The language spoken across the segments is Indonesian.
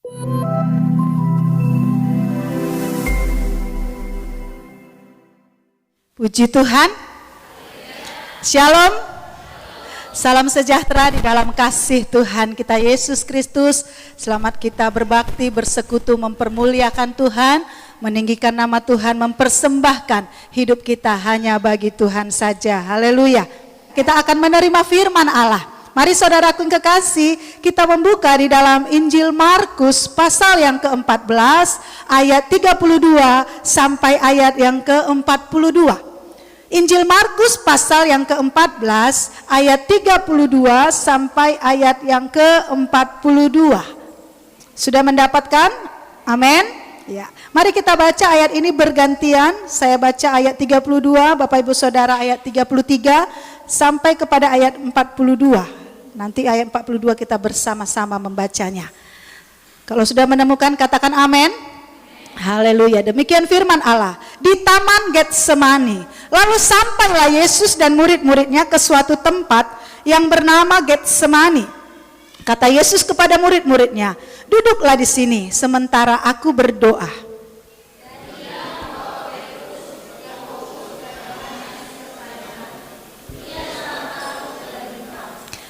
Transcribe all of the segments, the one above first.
Puji Tuhan. Shalom. Salam sejahtera di dalam kasih Tuhan kita Yesus Kristus. Selamat kita berbakti, bersekutu, mempermuliakan Tuhan, meninggikan nama Tuhan, mempersembahkan hidup kita hanya bagi Tuhan saja. Haleluya. Kita akan menerima firman Allah. Mari saudaraku yang kekasih, kita membuka di dalam Injil Markus pasal yang ke-14 ayat 32 sampai ayat yang ke-42. Injil Markus pasal yang ke-14 ayat 32 sampai ayat yang ke-42. Sudah mendapatkan? Amin. Ya. Mari kita baca ayat ini bergantian. Saya baca ayat 32, Bapak Ibu Saudara ayat 33 sampai kepada ayat 42. Nanti ayat 42 kita bersama-sama membacanya. Kalau sudah menemukan katakan amin. Haleluya. Demikian firman Allah. Di taman Getsemani, lalu sampailah Yesus dan murid-muridnya ke suatu tempat yang bernama Getsemani. Kata Yesus kepada murid-muridnya, duduklah di sini sementara aku berdoa.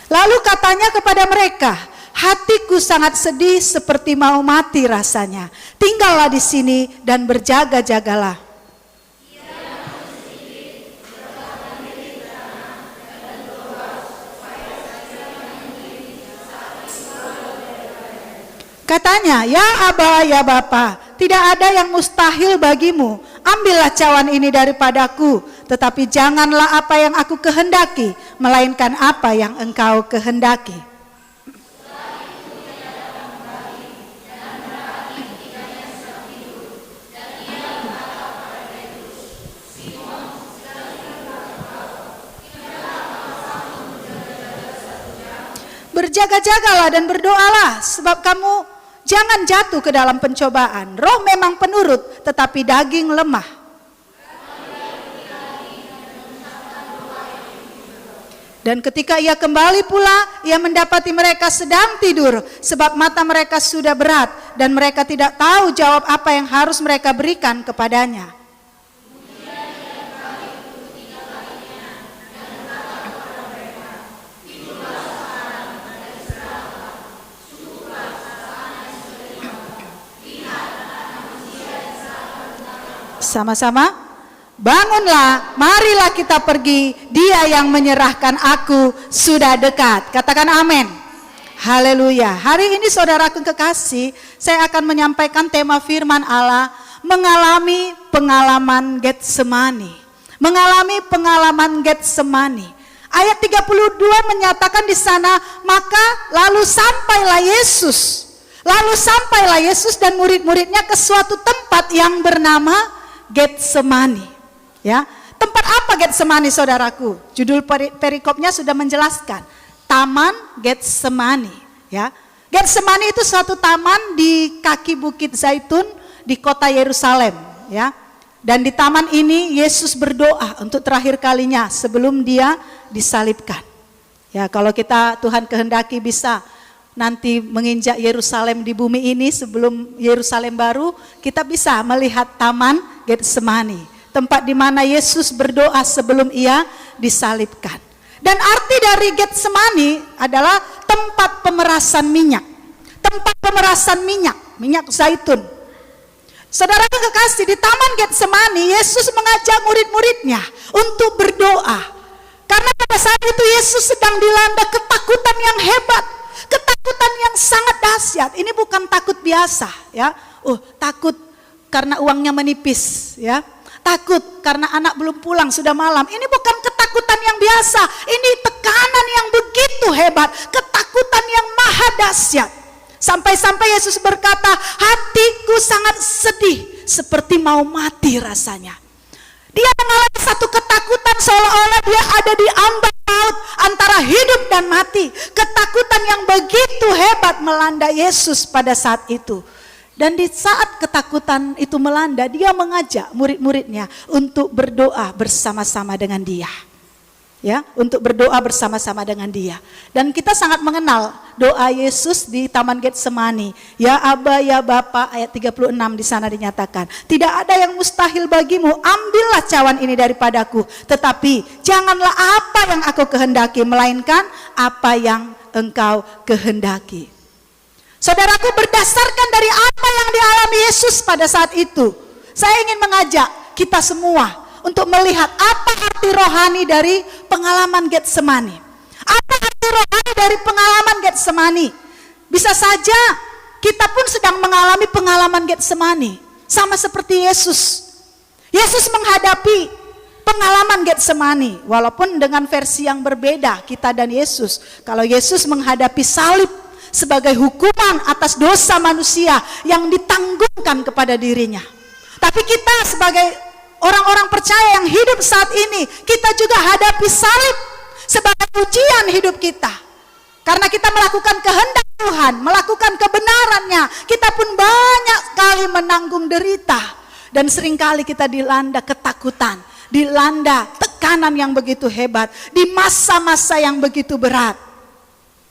Lalu katanya kepada mereka, hatiku sangat sedih seperti mau mati rasanya. Tinggallah di sini dan berjaga-jagalah. Katanya, ya Aba, ya Bapa, tidak ada yang mustahil bagimu. Ambillah cawan ini daripadaku, tetapi janganlah apa yang aku kehendaki, melainkan apa yang engkau kehendaki. Berjaga-jagalah dan berdoalah, sebab kamu jangan jatuh ke dalam pencobaan. Roh memang penurut, tetapi daging lemah. Dan ketika ia kembali pula, ia mendapati mereka sedang tidur, sebab mata mereka sudah berat, dan mereka tidak tahu jawab apa yang harus mereka berikan kepadanya. Sama-sama, bangunlah, marilah kita pergi, dia yang menyerahkan aku sudah dekat. Katakan amin. Haleluya. Hari ini saudaraku kekasih, saya akan menyampaikan tema firman Allah, mengalami pengalaman Getsemani. Mengalami pengalaman Getsemani. Ayat 32 menyatakan di sana, maka lalu sampailah Yesus dan murid-muridnya ke suatu tempat yang bernama Getsemani. Ya, tempat apa Getsemani saudaraku? Judul perikopnya sudah menjelaskan. Taman Getsemani. Ya, Getsemani itu suatu taman di kaki Bukit Zaitun di kota Yerusalem. Ya, dan di taman ini Yesus berdoa untuk terakhir kalinya sebelum dia disalibkan. Ya, kalau kita Tuhan kehendaki bisa nanti menginjak Yerusalem di bumi ini sebelum Yerusalem baru, kita bisa melihat taman Getsemani, tempat di mana Yesus berdoa sebelum ia disalibkan. Dan arti dari Getsemani adalah tempat pemerasan minyak. Tempat pemerasan minyak zaitun. Saudara kekasih, di taman Getsemani Yesus mengajak murid-muridnya untuk berdoa. Karena pada saat itu Yesus sedang dilanda ketakutan yang hebat. Ketakutan yang sangat dahsyat. Ini bukan takut biasa, ya. Takut karena uangnya menipis, ya. Takut karena anak belum pulang, sudah malam. Ini bukan ketakutan yang biasa. Ini tekanan yang begitu hebat, ketakutan yang maha dahsyat. Sampai-sampai Yesus berkata, hatiku sangat sedih seperti mau mati rasanya. Dia mengalami satu ketakutan seolah-olah dia ada di ambang maut antara hidup dan mati. Ketakutan yang begitu hebat melanda Yesus pada saat itu. Dan di saat ketakutan itu melanda, dia mengajak murid-muridnya untuk berdoa bersama-sama dengan dia. ya, untuk berdoa bersama-sama dengan dia. Dan kita sangat mengenal doa Yesus di Taman Getsemani. Ya Aba, ya Bapa, ayat 36 di sana dinyatakan, tidak ada yang mustahil bagimu, ambillah cawan ini daripadaku, tetapi janganlah apa yang aku kehendaki, melainkan apa yang engkau kehendaki. Saudaraku, berdasarkan dari apa yang dialami Yesus pada saat itu, saya ingin mengajak kita semua untuk melihat apa arti rohani dari pengalaman Getsemani. Apa arti rohani dari pengalaman Getsemani? Bisa saja kita pun sedang mengalami pengalaman Getsemani, sama seperti Yesus. Yesus menghadapi pengalaman Getsemani, walaupun dengan versi yang berbeda kita dan Yesus. Kalau Yesus menghadapi salib sebagai hukuman atas dosa manusia yang ditanggungkan kepada dirinya. Tapi kita sebagai orang-orang percaya yang hidup saat ini, kita juga hadapi salib sebagai ujian hidup kita. Karena kita melakukan kehendak Tuhan, melakukan kebenarannya, kita pun banyak kali menanggung derita. Dan seringkali kita dilanda ketakutan, dilanda tekanan yang begitu hebat, di masa-masa yang begitu berat.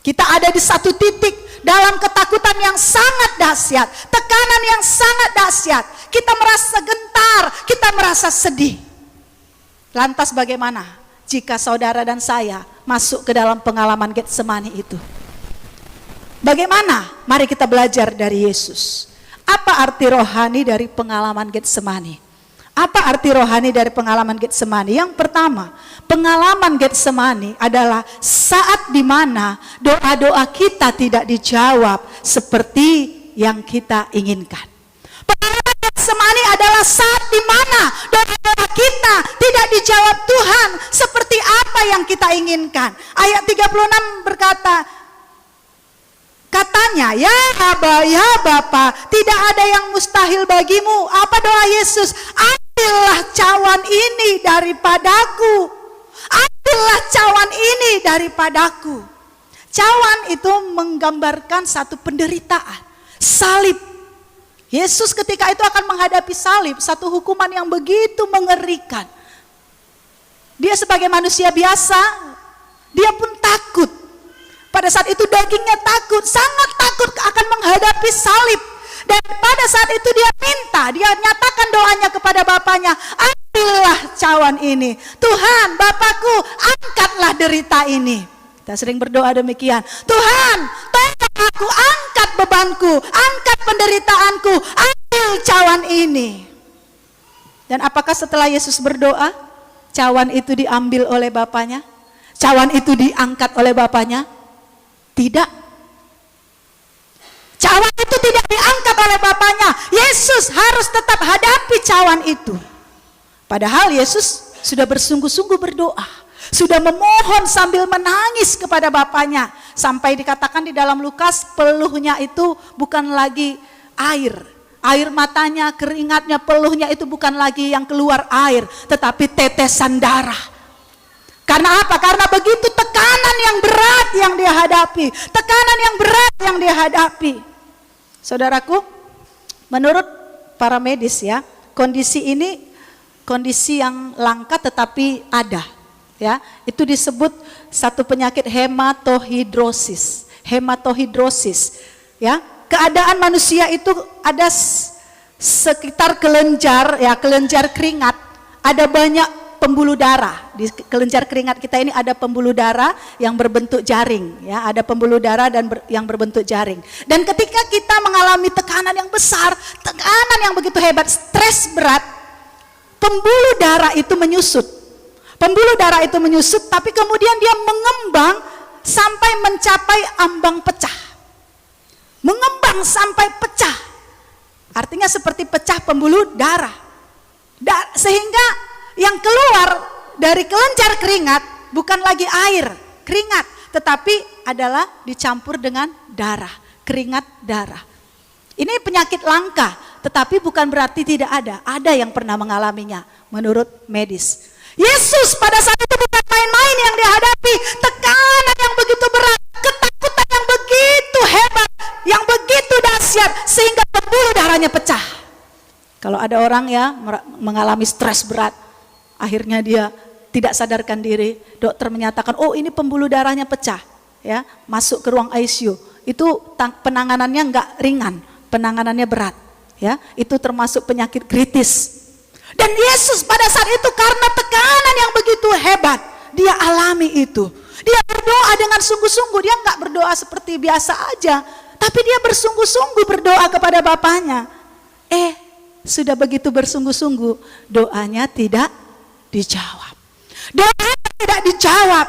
Kita ada di satu titik dalam ketakutan yang sangat dahsyat, tekanan yang sangat dahsyat. Kita merasa gentar, kita merasa sedih. Lantas bagaimana jika saudara dan saya masuk ke dalam pengalaman Getsemani itu? Bagaimana? Mari kita belajar dari Yesus. Apa arti rohani dari pengalaman Getsemani? Apa arti rohani dari pengalaman Getsemani? Yang pertama, pengalaman Getsemani adalah saat di mana doa-doa kita tidak dijawab seperti yang kita inginkan. Pengalaman Getsemani adalah saat di mana doa-doa kita tidak dijawab Tuhan seperti apa yang kita inginkan. Ayat 36 berkata, katanya, ya Aba, ya Bapa, tidak ada yang mustahil bagimu. Apa doa Yesus? Ambillah cawan ini daripadaku. Ambillah cawan ini daripadaku. Cawan itu menggambarkan satu penderitaan, salib. Yesus ketika itu akan menghadapi salib, satu hukuman yang begitu mengerikan. Dia sebagai manusia biasa, dia pun takut. Pada saat itu dagingnya takut, sangat takut akan menghadapi salib. Dan pada saat itu dia minta, dia nyatakan doanya kepada Bapaknya, ambillah cawan ini. Tuhan, Bapakku, angkatlah derita ini. Kita sering berdoa demikian. Tuhan, tolong aku, angkat bebanku, angkat penderitaanku, ambil cawan ini. Dan apakah setelah Yesus berdoa, cawan itu diambil oleh Bapaknya? Cawan itu diangkat oleh Bapaknya? Tidak. Cawan itu tidak diangkat oleh Bapaknya. Yesus harus tetap hadapi cawan itu. Padahal Yesus sudah bersungguh-sungguh berdoa, sudah memohon sambil menangis kepada Bapaknya. Sampai dikatakan di dalam Lukas, peluhnya itu bukan lagi air. Air matanya, keringatnya, peluhnya itu bukan lagi yang keluar air, tetapi tetesan darah. Karena apa? Karena begitu tekanan yang berat yang dia hadapi. Tekanan yang berat yang dia hadapi. Saudaraku, menurut para medis ya, kondisi ini kondisi yang langka tetapi ada. Ya, itu disebut satu penyakit hematohidrosis. Hematohidrosis. Ya, keadaan manusia itu ada sekitar kelenjar, ya, kelenjar keringat, ada banyak pembuluh darah. Di kelenjar keringat kita ini ada pembuluh darah yang berbentuk jaring, ya, ada pembuluh darah dan yang berbentuk jaring. Dan ketika kita mengalami tekanan yang besar, tekanan yang begitu hebat, stres berat, pembuluh darah itu menyusut. Pembuluh darah itu menyusut, tapi kemudian dia mengembang sampai mencapai ambang pecah. Mengembang sampai pecah. Artinya seperti pecah pembuluh darah. Sehingga yang keluar dari kelenjar keringat bukan lagi air, keringat, tetapi adalah dicampur dengan darah, keringat darah. Ini penyakit langka, tetapi bukan berarti tidak ada. Ada yang pernah mengalaminya menurut medis. Yesus pada saat itu bukan main-main yang dihadapi, tekanan yang begitu berat, ketakutan yang begitu hebat, yang begitu dahsyat sehingga pembuluh darahnya pecah. Kalau ada orang ya mengalami stres berat, akhirnya dia tidak sadarkan diri, dokter menyatakan, oh ini pembuluh darahnya pecah, ya, masuk ke ruang ICU. Itu penanganannya enggak ringan, penanganannya berat, ya. Itu termasuk penyakit kritis. Dan Yesus pada saat itu karena tekanan yang begitu hebat, dia alami itu. Dia berdoa dengan sungguh-sungguh, dia enggak berdoa seperti biasa aja, tapi dia bersungguh-sungguh berdoa kepada Bapaknya. Sudah begitu bersungguh-sungguh, doanya tidak dijawab. Doanya tidak dijawab.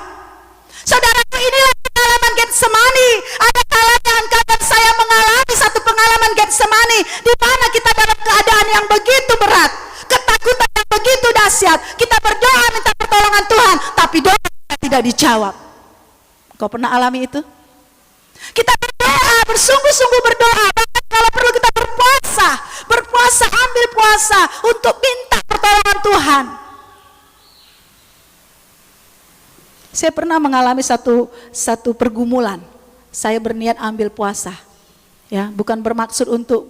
Saudaraku, inilah pengalaman Getsemani. Ada kalanya engkau dan saya mengalami satu pengalaman Getsemani, di mana kita dalam keadaan yang begitu berat, ketakutan yang begitu dahsyat. Kita berdoa minta pertolongan Tuhan, tapi doa kita tidak dijawab. Kau pernah alami itu? Kita berdoa, bersungguh-sungguh berdoa, bahkan kalau perlu kita berpuasa, ambil puasa untuk minta pertolongan Tuhan. Saya pernah mengalami satu pergumulan. Saya berniat ambil puasa, ya, bukan bermaksud untuk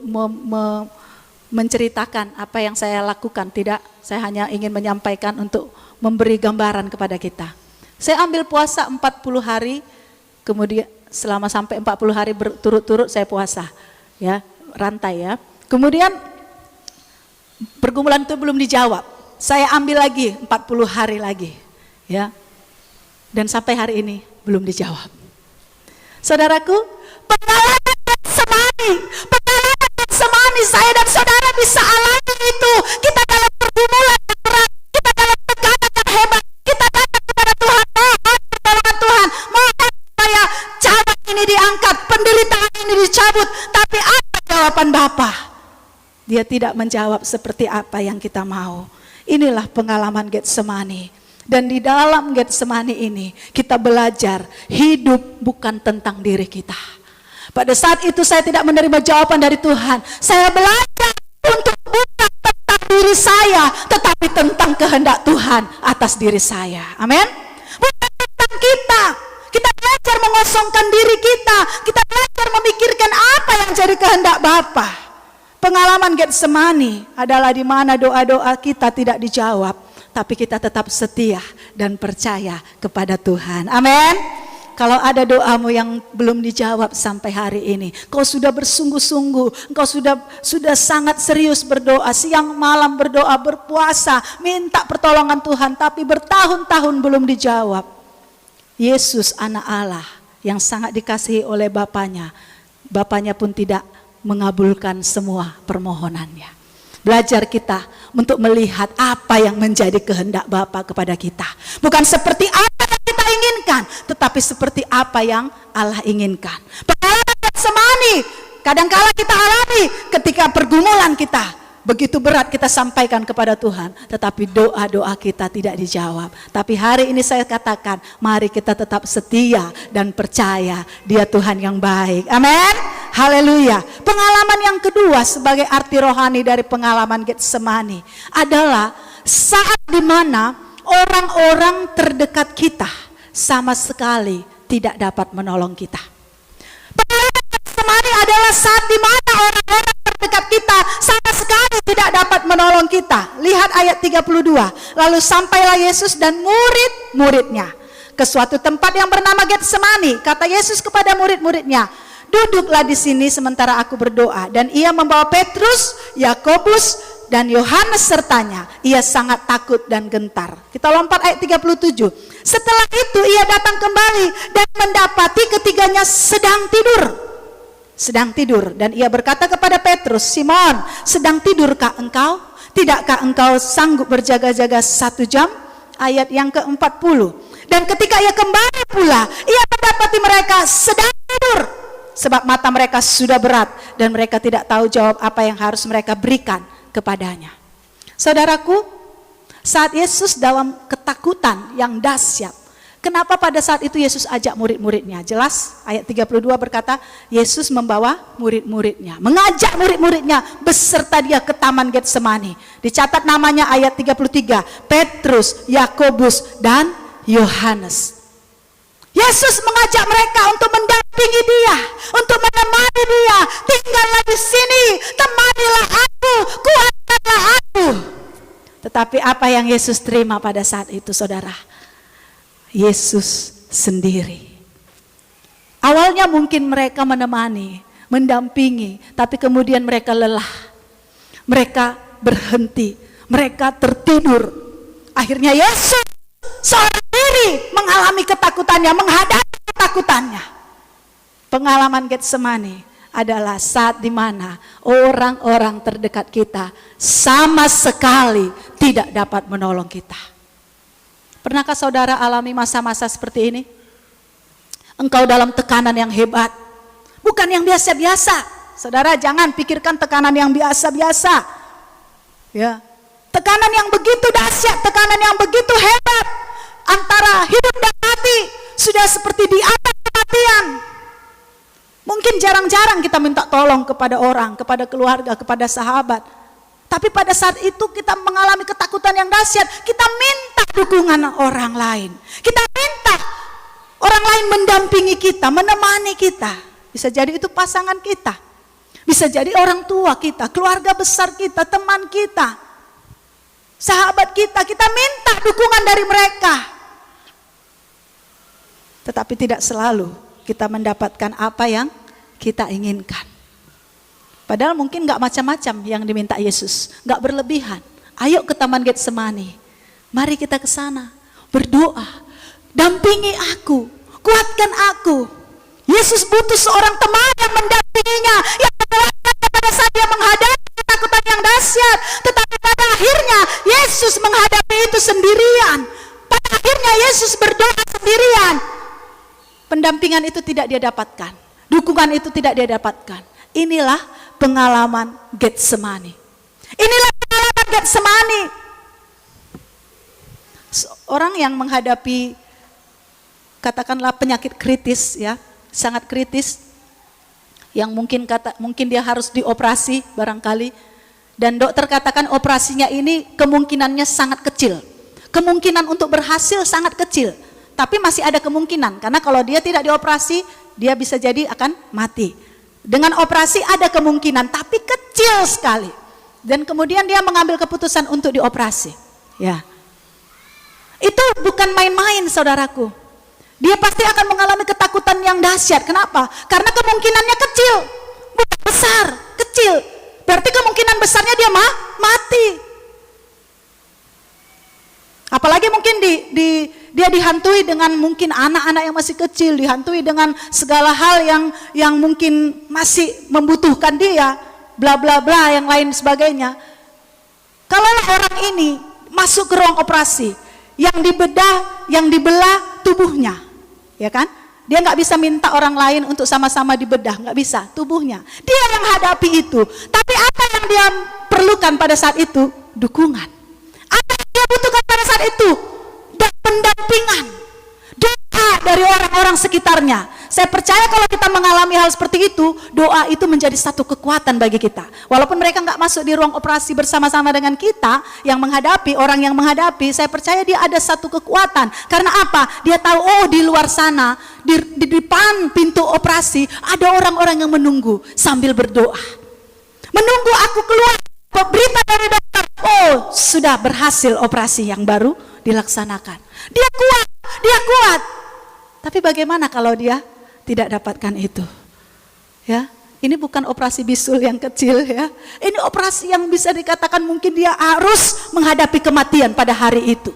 menceritakan apa yang saya lakukan, tidak. Saya hanya ingin menyampaikan untuk memberi gambaran kepada kita. Saya ambil puasa 40 hari, kemudian selama sampai 40 hari berturut-turut saya puasa, ya, rantai, ya. Kemudian pergumulan itu belum dijawab. Saya ambil lagi 40 hari lagi, ya. Dan sampai hari ini belum dijawab. Saudaraku, pengalaman Getsemani saya dan saudara bisa alami itu. Kita dalam pergumulan yang berat, kita dalam tekanan yang hebat, kita datang kepada Tuhan, mohon pertolongan Tuhan, mohon supaya cabang ini diangkat, penderitaan ini dicabut. Tapi apa jawaban Bapa? Dia tidak menjawab seperti apa yang kita mau. Inilah pengalaman Getsemani. Dan di dalam Getsemani ini kita belajar hidup bukan tentang diri kita. Pada saat itu saya tidak menerima jawaban dari Tuhan. Saya belajar untuk bukan tentang diri saya, tetapi tentang kehendak Tuhan atas diri saya. Amin. Bukan tentang kita. Kita belajar mengosongkan diri kita. Kita belajar memikirkan apa yang jadi kehendak Bapa. Pengalaman Getsemani adalah di mana doa-doa kita tidak dijawab, tapi kita tetap setia dan percaya kepada Tuhan. Amin. Kalau ada doamu yang belum dijawab sampai hari ini, kau sudah bersungguh-sungguh, kau sudah sangat serius berdoa, siang malam berdoa, berpuasa, minta pertolongan Tuhan, tapi bertahun-tahun belum dijawab. Yesus anak Allah yang sangat dikasihi oleh Bapaknya pun tidak mengabulkan semua permohonannya. Belajar kita untuk melihat apa yang menjadi kehendak Bapa kepada kita. Bukan seperti apa yang kita inginkan, tetapi seperti apa yang Allah inginkan. Pengalaman Getsemani kadangkala kita alami ketika pergumulan kita begitu berat, kita sampaikan kepada Tuhan, tetapi doa-doa kita tidak dijawab. Tapi hari ini saya katakan, mari kita tetap setia dan percaya Dia Tuhan yang baik. Amin. Haleluya. Pengalaman yang kedua sebagai arti rohani dari pengalaman Getsemani adalah saat dimana orang-orang terdekat kita sama sekali tidak dapat menolong kita. Pengalaman Getsemani adalah saat dimana orang-orang terdekat kita sama sekali tidak dapat menolong kita. Lihat ayat 32. Lalu sampailah Yesus dan murid-muridnya ke suatu tempat yang bernama Getsemani. Kata Yesus kepada murid-muridnya, duduklah di sini sementara aku berdoa. Dan ia membawa Petrus, Yakobus, dan Yohanes sertanya. Ia sangat takut dan gentar. Kita lompat ayat 37. Setelah itu ia datang kembali dan mendapati ketiganya sedang tidur, dan ia berkata kepada Petrus, Simon, sedang tidurkah engkau? Tidakkah engkau sanggup berjaga-jaga 1 jam? Ayat yang ke-40. Dan ketika ia kembali pula, ia mendapati mereka sedang tidur, sebab mata mereka sudah berat dan mereka tidak tahu jawab apa yang harus mereka berikan kepadanya. Saudaraku, saat Yesus dalam ketakutan yang dahsyat, kenapa pada saat itu Yesus ajak murid-muridnya? Jelas ayat 32 berkata, Yesus membawa murid-muridnya, mengajak murid-muridnya beserta dia ke taman Getsemani. Dicatat namanya ayat 33, Petrus, Yakobus, dan Yohanes. Yesus mengajak mereka untuk mendampingi dia, untuk menemani dia. Tinggallah di sini, temanilah aku, kuatkanlah aku. Tetapi apa yang Yesus terima pada saat itu, saudara? Yesus sendiri. Awalnya mungkin mereka menemani, mendampingi, tapi kemudian mereka lelah. Mereka berhenti, mereka tertidur. Akhirnya Yesus seorang diri mengalami ketakutannya, menghadapi ketakutannya. Pengalaman Getsemani adalah saat dimana orang-orang terdekat kita sama sekali tidak dapat menolong kita. Pernahkah saudara alami masa-masa seperti ini? Engkau dalam tekanan yang hebat, bukan yang biasa-biasa. Saudara jangan pikirkan tekanan yang biasa-biasa. Ya, tekanan yang begitu dahsyat, tekanan yang begitu hebat, antara hidup dan mati, sudah seperti di atas kematian. Mungkin jarang-jarang kita minta tolong kepada orang, kepada keluarga, kepada sahabat. Tapi pada saat itu kita mengalami ketakutan yang dahsyat, kita minta dukungan orang lain. Kita minta orang lain mendampingi kita, menemani kita. Bisa jadi itu pasangan kita. Bisa jadi orang tua kita, keluarga besar kita, teman kita, sahabat kita. Kita minta dukungan dari mereka. Tetapi tidak selalu kita mendapatkan apa yang kita inginkan. Padahal mungkin gak macam-macam yang diminta Yesus, gak berlebihan. Ayo ke Taman Getsemani, mari kita ke sana, berdoa, dampingi aku, kuatkan aku. Yesus butuh seorang teman yang mendampinginya, yang menguatkan pada saat dia menghadapi ketakutan yang dahsyat. Tetapi pada akhirnya Yesus menghadapi itu sendirian. Pada akhirnya Yesus berdoa sendirian. Pendampingan itu tidak dia dapatkan, dukungan itu tidak dia dapatkan. Inilah pengalaman Getsemani. Inilah pengalaman Getsemani. Orang yang menghadapi katakanlah penyakit kritis, ya, sangat kritis, yang mungkin dia harus dioperasi barangkali, dan dokter katakan operasinya ini kemungkinannya sangat kecil. Kemungkinan untuk berhasil sangat kecil. Tapi masih ada kemungkinan, karena kalau dia tidak dioperasi, dia bisa jadi akan mati. Dengan operasi ada kemungkinan, tapi kecil sekali. Dan kemudian dia mengambil keputusan untuk dioperasi. Ya, itu bukan main-main, saudaraku. Dia pasti akan mengalami ketakutan yang dahsyat. Kenapa? Karena kemungkinannya kecil, bukan besar, kecil. Berarti kemungkinan besarnya dia mati. Apalagi mungkin dia dihantui dengan mungkin anak-anak yang masih kecil, dihantui dengan segala hal yang mungkin masih membutuhkan dia, bla bla bla yang lain sebagainya. Kalau orang ini masuk ke ruang operasi, yang dibedah, yang dibelah tubuhnya, ya kan? Dia nggak bisa minta orang lain untuk sama-sama dibedah, nggak bisa, tubuhnya. Dia yang hadapi itu. Tapi apa yang dia perlukan pada saat itu? Dukungan. Apa yang dia butuhkan pada saat itu? Dan pendampingan, doa dari orang-orang sekitarnya. Saya percaya kalau kita mengalami hal seperti itu, doa itu menjadi satu kekuatan bagi kita. Walaupun mereka nggak masuk di ruang operasi bersama-sama dengan kita, yang menghadapi, orang yang menghadapi, saya percaya dia ada satu kekuatan. Karena apa? Dia tahu, oh di luar sana, di depan pintu operasi, ada orang-orang yang menunggu sambil berdoa. Menunggu aku keluar, berita dari dokter, oh sudah berhasil operasi yang baru dilaksanakan. Dia kuat. Tapi bagaimana kalau dia tidak dapatkan itu? Ya, ini bukan operasi bisul yang kecil, ya. Ini operasi yang bisa dikatakan mungkin dia harus menghadapi kematian pada hari itu.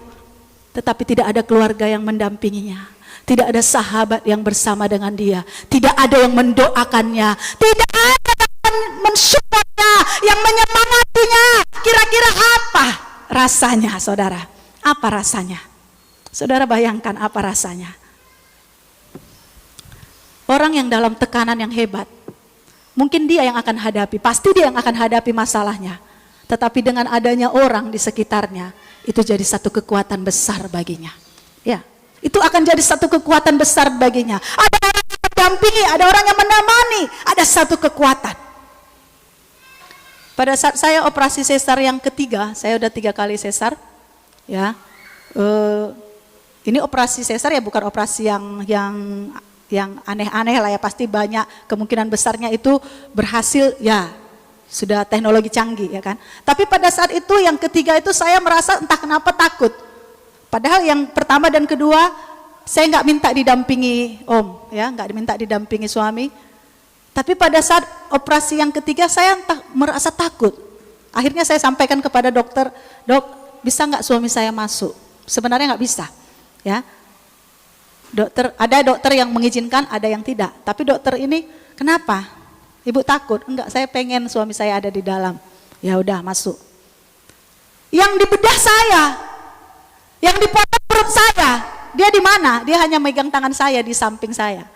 Tetapi tidak ada keluarga yang mendampinginya. Tidak ada sahabat yang bersama dengan dia. Tidak ada yang mendoakannya. Tidak ada yang mensupportnya, yang menyemangatinya. Kira-kira apa rasanya, saudara? Apa rasanya? Saudara bayangkan apa rasanya? Orang yang dalam tekanan yang hebat, mungkin dia yang akan hadapi, pasti dia yang akan hadapi masalahnya. Tetapi dengan adanya orang di sekitarnya, itu jadi satu kekuatan besar baginya. Ya, itu akan jadi satu kekuatan besar baginya. Ada orang yang mendampingi, ada orang yang menemani, ada satu kekuatan. Pada saat saya operasi sesar yang ketiga, saya udah 3 kali sesar, ya. Ini operasi sesar ya, bukan operasi yang aneh-aneh lah ya, pasti banyak kemungkinan besarnya itu berhasil ya. Sudah teknologi canggih, ya kan. Tapi pada saat itu yang ketiga itu saya merasa entah kenapa takut. Padahal yang pertama dan kedua saya nggak minta didampingi om, ya, nggak diminta didampingi suami. Tapi pada saat operasi yang ketiga saya entah merasa takut. Akhirnya saya sampaikan kepada dokter, dok, bisa nggak suami saya masuk? Sebenarnya nggak bisa, ya. Dokter, ada dokter yang mengizinkan, ada yang tidak. Tapi dokter ini, kenapa? Ibu takut? Enggak, saya pengen suami saya ada di dalam. Ya udah, masuk. Yang dibedah saya, yang dipotong perut saya, dia di mana? Dia hanya megang tangan saya di samping saya.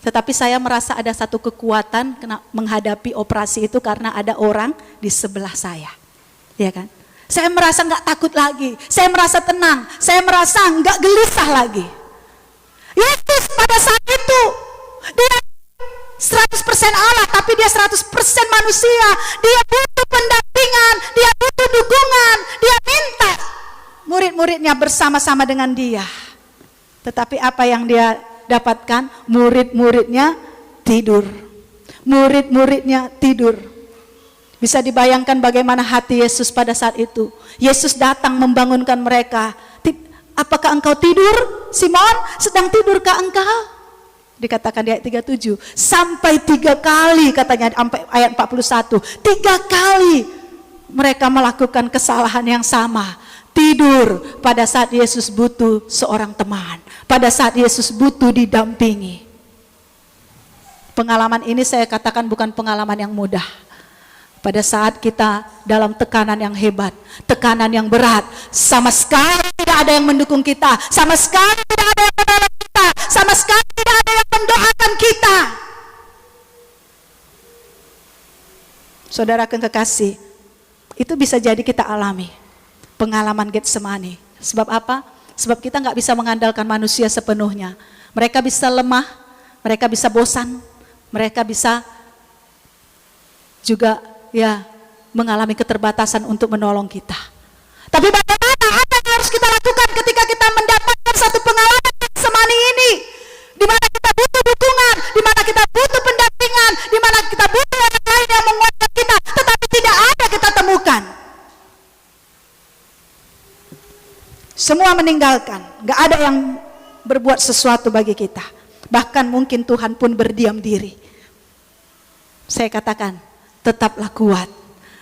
Tetapi saya merasa ada satu kekuatan menghadapi operasi itu karena ada orang di sebelah saya. Ya kan? Saya merasa enggak takut lagi. Saya merasa tenang. Saya merasa enggak gelisah lagi. Yesus pada saat itu dia 100% Allah, tapi dia 100% manusia. Dia butuh pendampingan, dia butuh dukungan, dia minta murid-muridnya bersama-sama dengan dia. Tetapi apa yang dia dapatkan? Murid-muridnya tidur. Murid-muridnya tidur. Bisa dibayangkan bagaimana hati Yesus pada saat itu. Yesus datang membangunkan mereka. Apakah engkau tidur? Simon, sedang tidurkah engkau? Dikatakan di ayat 37, sampai 3 kali katanya sampai ayat 41, 3 kali mereka melakukan kesalahan yang sama. Tidur pada saat Yesus butuh seorang teman, pada saat Yesus butuh didampingi. Pengalaman ini saya katakan bukan pengalaman yang mudah. Pada saat kita dalam tekanan yang hebat, tekanan yang berat, sama sekali tidak ada yang mendukung kita, sama sekali tidak ada yang menolong kita, sama sekali tidak ada yang mendoakan kita. Saudara kekasih, itu bisa jadi kita alami pengalaman Getsemani. Sebab apa? Sebab kita nggak bisa mengandalkan manusia sepenuhnya. Mereka bisa lemah, mereka bisa bosan, mereka bisa juga mengalami keterbatasan untuk menolong kita. Tapi bagaimana, apa yang harus kita lakukan ketika kita mendapatkan satu pengalaman Getsemani ini, di mana kita butuh dukungan, di mana kita butuh pendampingan, di mana kita butuh orang lain yang menguatkan kita, tetapi tidak ada kita temukan. Semua meninggalkan, gak ada yang berbuat sesuatu bagi kita. Bahkan mungkin Tuhan pun berdiam diri. Saya katakan, tetaplah kuat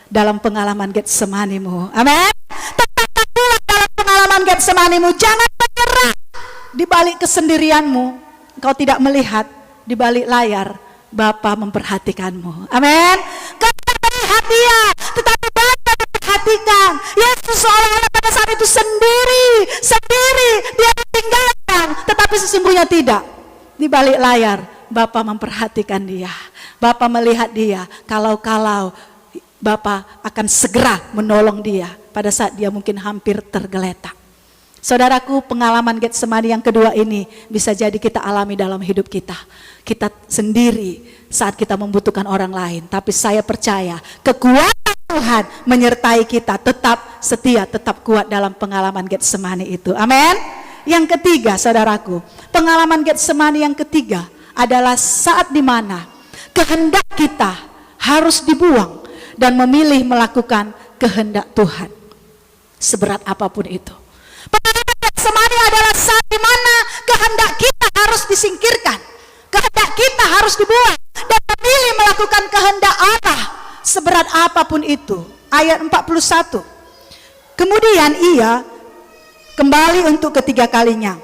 dalam pengalaman Getsemanimu. Amin. Tetaplah kuat dalam pengalaman Getsemanimu. Jangan menyerah di balik kesendirianmu. Engkau tidak melihat di balik layar Bapa memperhatikanmu. Amin. Kau tidak melihat dia, tetapi Bapa memperhatikan. Yesus seolah-olah pada saat itu sendiri, dia ditinggalkan, tetapi sesungguhnya tidak. Di balik layar Bapa memperhatikan dia. Bapa melihat dia, kalau-kalau Bapa akan segera menolong dia pada saat dia mungkin hampir tergeletak. Saudaraku, pengalaman Getsemani yang kedua ini bisa jadi kita alami dalam hidup kita. Kita sendiri saat kita membutuhkan orang lain. Tapi saya percaya kekuatan Tuhan menyertai kita, tetap setia, tetap kuat dalam pengalaman Getsemani itu. Amin. Yang ketiga, saudaraku, pengalaman Getsemani yang ketiga adalah saat dimana kehendak kita harus dibuang dan memilih melakukan kehendak Tuhan, seberat apapun itu. Pengalaman Getsemani adalah saat dimana kehendak kita harus disingkirkan, kehendak kita harus dibuang dan memilih melakukan kehendak Allah, seberat apapun itu. Ayat 41. Kemudian ia kembali untuk ketiga kalinya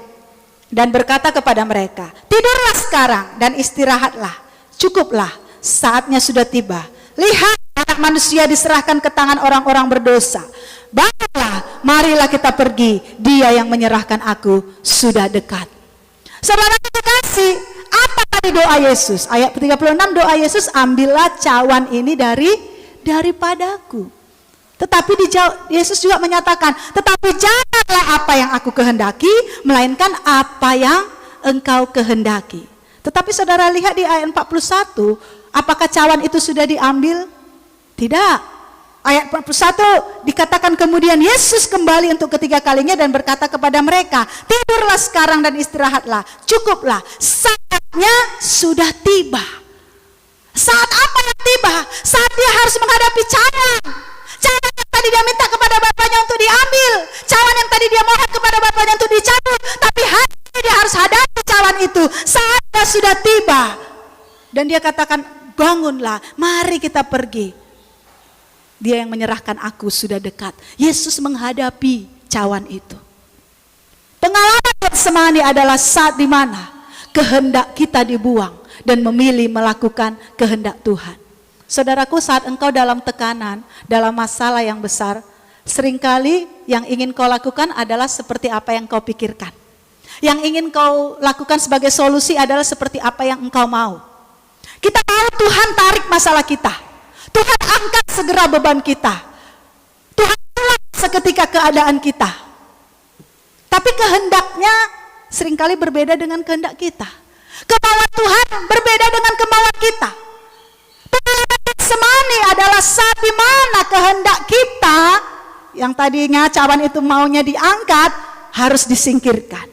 dan berkata kepada mereka, tidurlah sekarang dan istirahatlah. Cukuplah, saatnya sudah tiba. Lihat, anak manusia diserahkan ke tangan orang-orang berdosa. Baiklah, marilah kita pergi. Dia yang menyerahkan aku sudah dekat. Saudara kekasih, apa tadi doa Yesus? Ayat 36 doa Yesus, ambillah cawan ini daripadaku. Tetapi Yesus juga menyatakan, tetapi janganlah apa yang aku kehendaki, melainkan apa yang engkau kehendaki. Tetapi saudara lihat di ayat 41, apakah cawan itu sudah diambil? Tidak. Ayat 41 dikatakan kemudian Yesus kembali untuk ketiga kalinya dan berkata kepada mereka, tidurlah sekarang dan istirahatlah. Cukuplah, saatnya sudah tiba. Saat apa yang tiba? Saat dia harus Dan dia katakan, bangunlah, mari kita pergi. Dia yang menyerahkan aku sudah dekat. Yesus menghadapi cawan itu. Pengalaman Getsemani adalah saat di mana kehendak kita dibuang dan memilih melakukan kehendak Tuhan. Saudaraku, saat engkau dalam tekanan, dalam masalah yang besar, seringkali yang ingin kau lakukan adalah seperti apa yang kau pikirkan. Yang ingin kau lakukan sebagai solusi adalah seperti apa yang engkau mau. Kita mau Tuhan tarik masalah kita. Tuhan angkat segera beban kita. Tuhan angkat seketika keadaan kita. Tapi kehendaknya seringkali berbeda dengan kehendak kita. Kemauan Tuhan berbeda dengan kemauan kita. Pengalaman Getsemani adalah saat di mana kehendak kita, yang tadinya cawan itu maunya diangkat, harus disingkirkan.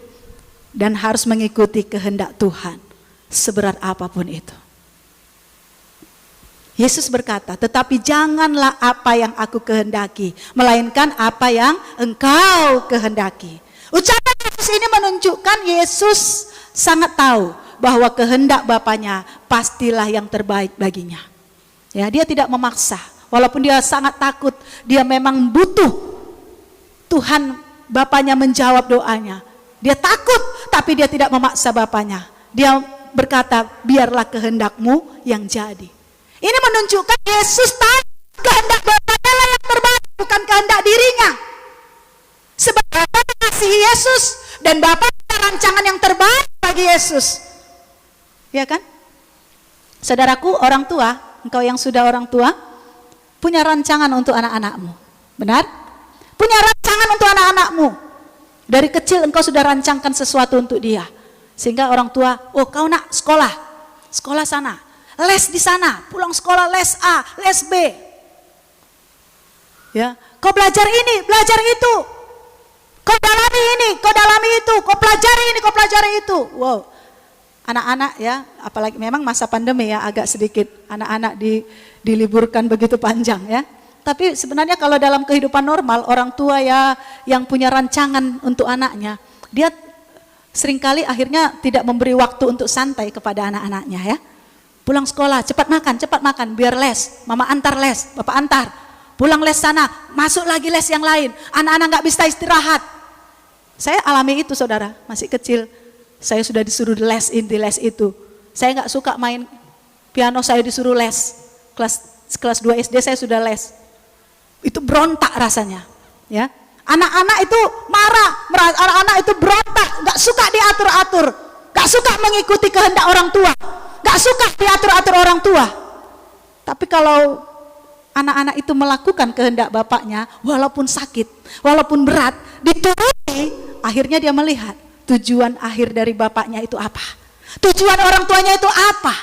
Dan harus mengikuti kehendak Tuhan, seberat apapun itu. Yesus berkata, tetapi janganlah apa yang aku kehendaki, melainkan apa yang engkau kehendaki. Ucapan Yesus ini menunjukkan Yesus sangat tahu bahwa kehendak Bapaknya pastilah yang terbaik baginya. Ya, dia tidak memaksa, walaupun dia sangat takut, dia memang butuh Tuhan Bapaknya menjawab doanya. Dia takut, tapi dia tidak memaksa Bapaknya. Dia berkata, biarlah kehendakmu yang jadi. Ini menunjukkan Yesus tahu kehendak Bapaknya lah yang terbaik, bukan kehendak dirinya. Sebab Bapa mengasihi Yesus dan Bapa punya rancangan yang terbaik bagi Yesus. Ya kan? Saudaraku, orang tua, engkau yang sudah orang tua, punya rancangan untuk anak-anakmu. Benar? Punya rancangan untuk anak-anakmu. Dari kecil engkau sudah rancangkan sesuatu untuk dia. Sehingga orang tua, oh kau nak sekolah, sekolah sana. Les di sana, pulang sekolah les A, les B. Ya, kau belajar ini, belajar itu. Kau dalami ini, kau dalami itu. Kau pelajari ini, kau pelajari itu. Wow, anak-anak ya, apalagi memang masa pandemi ya, agak sedikit anak-anak diliburkan begitu panjang ya. Tapi sebenarnya kalau dalam kehidupan normal, orang tua ya yang punya rancangan untuk anaknya, dia seringkali akhirnya tidak memberi waktu untuk santai kepada anak-anaknya ya. Pulang sekolah, cepat makan, biar les. Mama antar les, bapak antar. Pulang les sana, masuk lagi les yang lain. Anak-anak gak bisa istirahat. Saya alami itu saudara, masih kecil. Saya sudah disuruh les ini, les itu. Saya gak suka main piano, saya disuruh les. Kelas 2 SD saya sudah les. Itu berontak rasanya. Ya, anak-anak itu marah, anak-anak itu berontak. Gak suka diatur-atur, gak suka mengikuti kehendak orang tua. Gak suka diatur-atur orang tua. Tapi kalau anak-anak itu melakukan kehendak bapaknya, walaupun sakit, walaupun berat, dituruti, akhirnya dia melihat tujuan akhir dari bapaknya itu apa. Tujuan orang tuanya itu apa.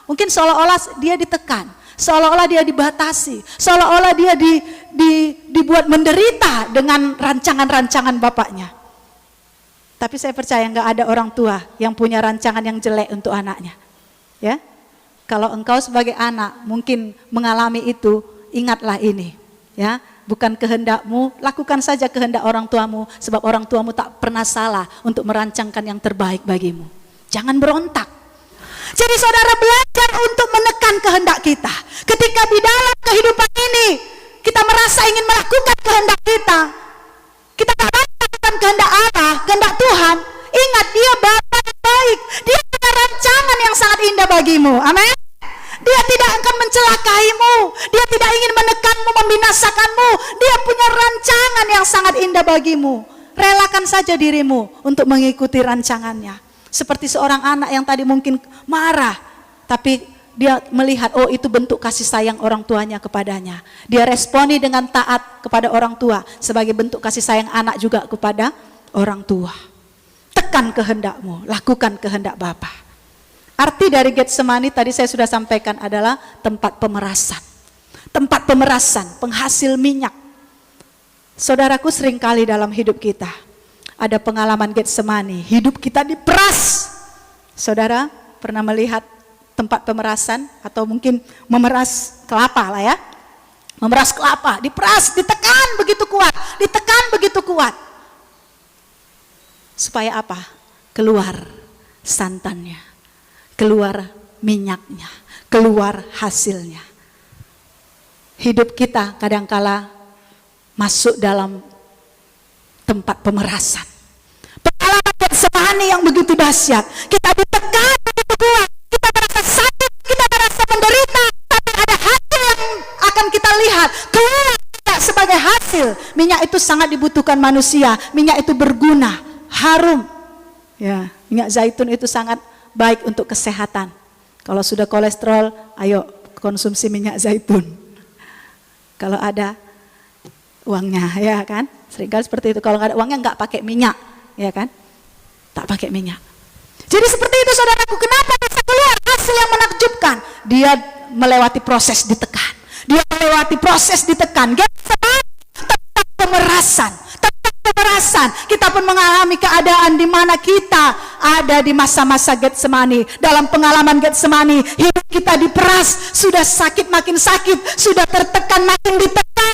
Mungkin seolah-olah dia ditekan, seolah-olah dia dibatasi, seolah-olah dia dibuat menderita dengan rancangan-rancangan bapaknya. Tapi saya percaya gak ada orang tua yang punya rancangan yang jelek untuk anaknya. Ya, kalau engkau sebagai anak mungkin mengalami itu, ingatlah ini, ya, bukan kehendakmu, lakukan saja kehendak orang tuamu, sebab orang tuamu tak pernah salah untuk merancangkan yang terbaik bagimu. Jangan berontak. Jadi saudara, belajar untuk menekan kehendak kita. Ketika di dalam kehidupan ini kita merasa ingin melakukan kehendak kita tak melakukan kehendak Allah, kehendak Tuhan. Ingat, dia Bapa yang baik. Dia punya rancangan yang sangat indah bagimu. Amin. Dia tidak akan mencelakaimu. Dia tidak ingin menekanmu, membinasakanmu. Dia punya rancangan yang sangat indah bagimu. Relakan saja dirimu untuk mengikuti rancangannya. Seperti seorang anak yang tadi mungkin marah, tapi dia melihat, oh itu bentuk kasih sayang orang tuanya kepadanya. Dia responi dengan taat kepada orang tua sebagai bentuk kasih sayang anak juga kepada orang tua. Tekan kehendakmu, lakukan kehendak Bapa. Arti dari Getsemani tadi saya sudah sampaikan adalah tempat pemerasan. Tempat pemerasan, penghasil minyak. Saudaraku, seringkali dalam hidup kita ada pengalaman Getsemani, hidup kita diperas. Saudara pernah melihat tempat pemerasan atau mungkin memeras kelapa lah ya. Memeras kelapa, diperas, ditekan begitu kuat, ditekan begitu kuat. Supaya apa? Keluar santannya, keluar minyaknya, keluar hasilnya. Hidup kita kadangkala masuk dalam tempat pemerasan. Pengalaman Getsemani yang begitu dahsyat. Kita ditekan, begitu kuat. Kita merasa sakit, kita merasa menderita. Tapi ada hasil yang akan kita lihat. Keluar minyak sebagai hasil. Minyak itu sangat dibutuhkan manusia. Minyak itu berguna, harum. Ya, minyak zaitun itu sangat baik untuk kesehatan. Kalau sudah kolesterol, ayo konsumsi minyak zaitun. Kalau ada uangnya, ya kan? Seringkali seperti itu. Kalau nggak ada uangnya nggak pakai minyak, ya kan? Tak pakai minyak. Jadi seperti itu saudaraku. Kenapa bisa keluar hasil yang menakjubkan? Dia melewati proses ditekan. Dia melewati proses ditekan. Getsemani tempat pemerasan. Kita pun mengalami keadaan di mana kita ada di masa-masa Getsemani. Dalam pengalaman Getsemani, hidup kita diperas, sudah sakit makin sakit, sudah tertekan makin ditekan.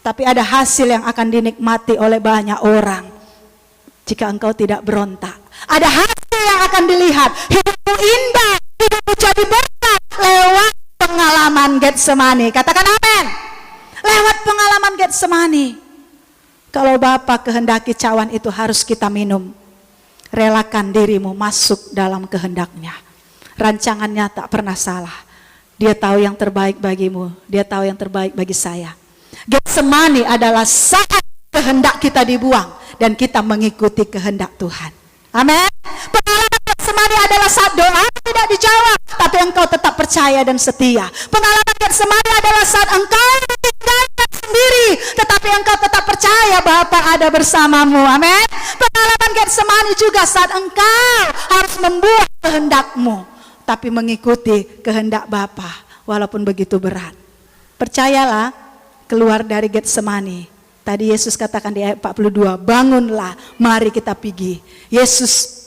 Tapi ada hasil yang akan dinikmati oleh banyak orang jika engkau tidak berontak. Ada hasil yang akan dilihat. Hidupmu indah, hidupmu jadi berkat lewat pengalaman Getsemani. Katakan amin. Lewat pengalaman Getsemani. Kalau Bapa kehendaki cawan itu harus kita minum, relakan dirimu masuk dalam kehendaknya. Rancangannya tak pernah salah. Dia tahu yang terbaik bagimu, dia tahu yang terbaik bagi saya. Getsemani adalah saat kehendak kita dibuang dan kita mengikuti kehendak Tuhan. Amin. Pengalaman Getsemani adalah saat doa tidak dijawab, tapi engkau tetap percaya dan setia. Pengalaman Getsemani adalah saat engkau ditinggalkan sendiri, tetapi engkau tetap percaya Bapa ada bersamamu. Amin. Pengalaman Getsemani juga saat engkau harus membuat kehendakmu, tapi mengikuti kehendak Bapa walaupun begitu berat. Percayalah, keluar dari Getsemani. Tadi Yesus katakan di ayat 42, bangunlah, mari kita pergi. Yesus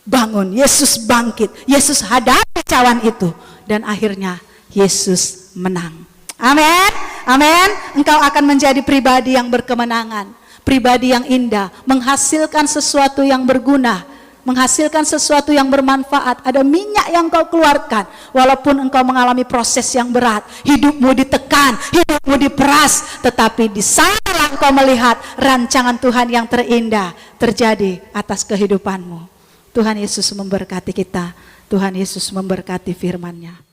bangun, Yesus bangkit, Yesus hadapi cawan itu, dan akhirnya Yesus menang. Amin, amin. Engkau akan menjadi pribadi yang berkemenangan, pribadi yang indah, menghasilkan sesuatu yang berguna, menghasilkan sesuatu yang bermanfaat. Ada minyak yang kau keluarkan walaupun engkau mengalami proses yang berat, hidupmu ditekan, hidupmu diperas, tetapi di sana engkau melihat rancangan Tuhan yang terindah terjadi atas kehidupanmu. Tuhan Yesus memberkati kita, Tuhan Yesus memberkati firman-Nya.